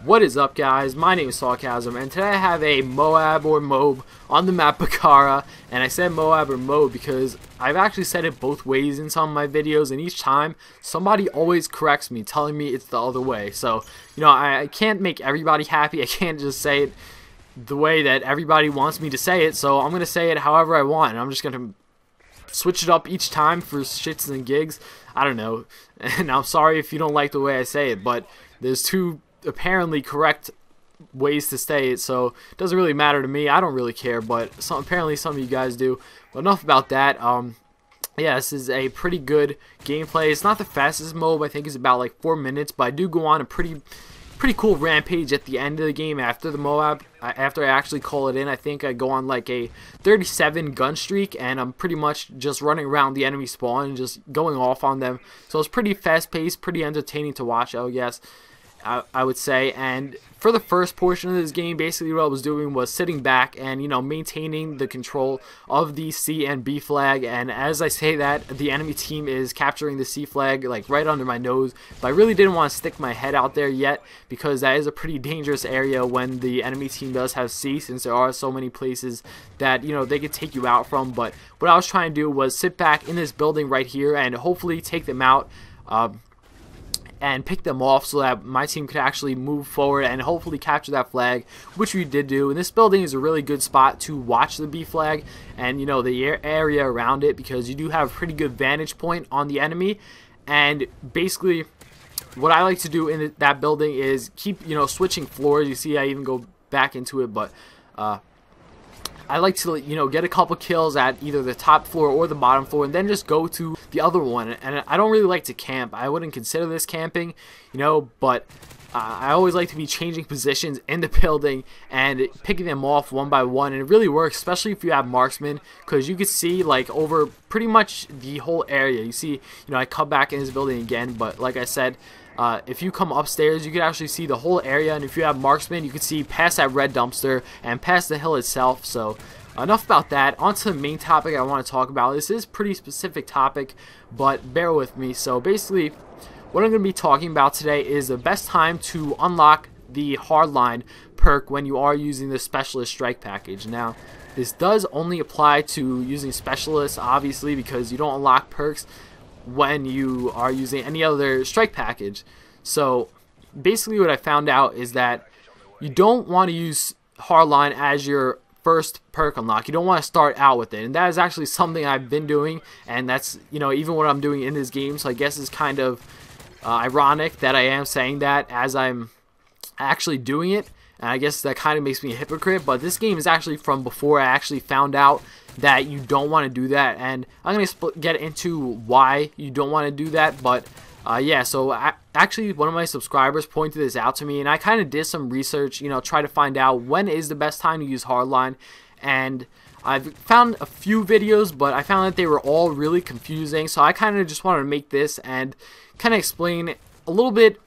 What is up, guys? My name is Sawcasm, and today I have a MOAB or m.o.a.b on the map Bakara. And I said MOAB or m.o.a.b because I've actually said it both ways in some of my videos, and each time somebody always corrects me, telling me it's the other way. So, you know, I can't make everybody happy. I can't just say it the way that everybody wants me to say it, so I'm going to say it however I want, and I'm just going to switch it up each time for shits and gigs. I don't know, and I'm sorry if you don't like the way I say it, but there's two apparently correct ways to say it, so it doesn't really matter to me. I don't really care, but apparently some of you guys do. But enough about that. Yeah, this is a pretty good gameplay. It's not the fastest m.o.a.b. I think it's about like 4 minutes, but I do go on a pretty cool rampage at the end of the game after the m.o.a.b. After I actually call it in, I think I go on like a 37 gun streak, and I'm pretty much just running around the enemy spawn and just going off on them. So it's pretty fast paced, pretty entertaining to watch, I guess. I would say. And for the first portion of this game, basically what I was doing was sitting back and, you know, maintaining the control of the C and B flag. And as I say that, the enemy team is capturing the C flag like right under my nose, but I really didn't want to stick my head out there yet, because that is a pretty dangerous area when the enemy team does have C, since there are so many places that, you know, they could take you out from. But what I was trying to do was sit back in this building right here and hopefully take them out, and pick them off so that my team could actually move forward and hopefully capture that flag, which we did do. And this building is a really good spot to watch the B flag and, you know, the area around it, because you do have a pretty good vantage point on the enemy. And basically what I like to do in that building is keep, you know, switching floors. You see I even go back into it, but I like to, you know, get a couple kills at either the top floor or the bottom floor, and then just go to the other one. And I don't really like to camp. I wouldn't consider this camping, you know, but I always like to be changing positions in the building and picking them off one by one. And it really works, especially if you have marksmen, because you can see like over pretty much the whole area. You see, you know, I come back in this building again, but like I said, if you come upstairs, you can actually see the whole area, and if you have marksmen, you can see past that red dumpster and past the hill itself. So enough about that. On to the main topic I want to talk about. This is a pretty specific topic, but bear with me. So basically, what I'm going to be talking about today is the best time to unlock the Hardline perk when you are using the Specialist Strike package. Now, this does only apply to using Specialists, obviously, because you don't unlock perks when you are using any other strike package. So basically what I found out is that you don't want to use Hardline as your first perk unlock. You don't want to start out with it, and that is actually something I've been doing, and that's, you know, even what I'm doing in this game. So I guess it's kind of ironic that I am saying that as I'm actually doing it, and I guess that kind of makes me a hypocrite. But this game is actually from before I actually found out that you don't want to do that, and I'm going to get into why you don't want to do that. But yeah, so actually one of my subscribers pointed this out to me, and I kind of did some research, you know, try to find out when is the best time to use Hardline. And I've found a few videos, but I found that they were all really confusing, so I kind of just wanted to make this and kind of explain a little bit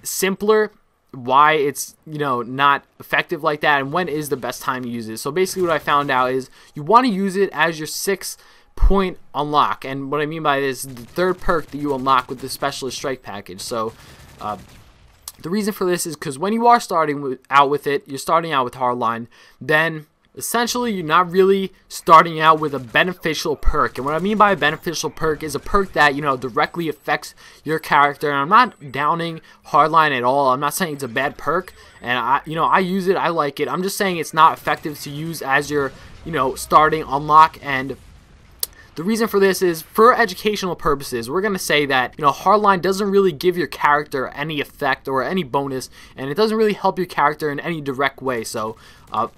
simpler why it's, you know, not effective like that, and when is the best time to use it. So basically what I found out is you want to use it as your 6-point unlock, and what I mean by this is the third perk that you unlock with the Specialist Strike package. So the reason for this is because when you are starting out with it, you're starting out with Hardline, then essentially you're not really starting out with a beneficial perk. And what I mean by a beneficial perk is a perk that, you know, directly affects your character. And I'm not downing Hardline at all. I'm not saying it's a bad perk, and I use it, I like it. I'm just saying it's not effective to use as your, you know, starting unlock. And the reason for this is for educational purposes. We're going to say that, you know, Hardline doesn't really give your character any effect or any bonus, and it doesn't really help your character in any direct way. So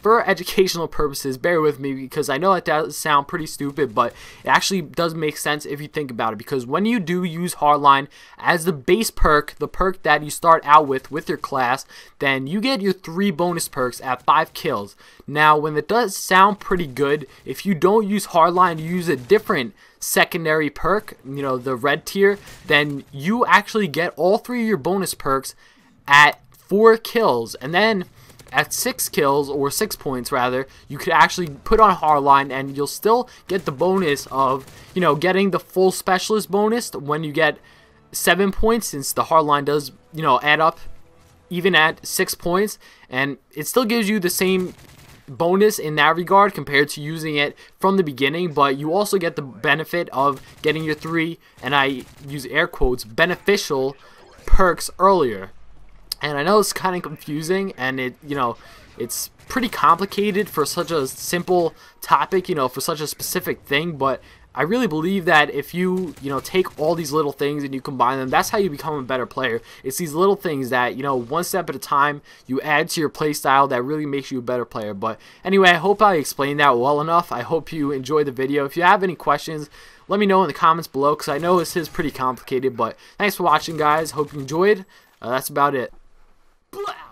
for educational purposes, bear with me, because I know that does sound pretty stupid, but it actually does make sense if you think about it. Because when you do use Hardline as the base perk, the perk that you start out with your class, then you get your 3 bonus perks at 5 kills. Now, when it does sound pretty good, if you don't use Hardline, you use a different secondary perk, you know, the red tier, then you actually get all 3 of your bonus perks at 4 kills. And then at 6 kills, or 6 points rather, you could actually put on Hardline, and you'll still get the bonus of, you know, getting the full Specialist bonus when you get 7 points, since the Hardline does, you know, add up even at 6 points, and it still gives you the same bonus in that regard compared to using it from the beginning, but you also get the benefit of getting your 3, and I use air quotes, beneficial perks earlier. And I know it's kind of confusing, and it's pretty complicated for such a simple topic, for such a specific thing, but I really believe that if you take all these little things and you combine them, that's how you become a better player. It's these little things that, one step at a time, you add to your play style that really makes you a better player. But anyway, I hope I explained that well enough. I hope you enjoyed the video. If you have any questions, let me know in the comments below, because I know this is pretty complicated. But thanks for watching, guys. Hope you enjoyed. That's about it. Blah!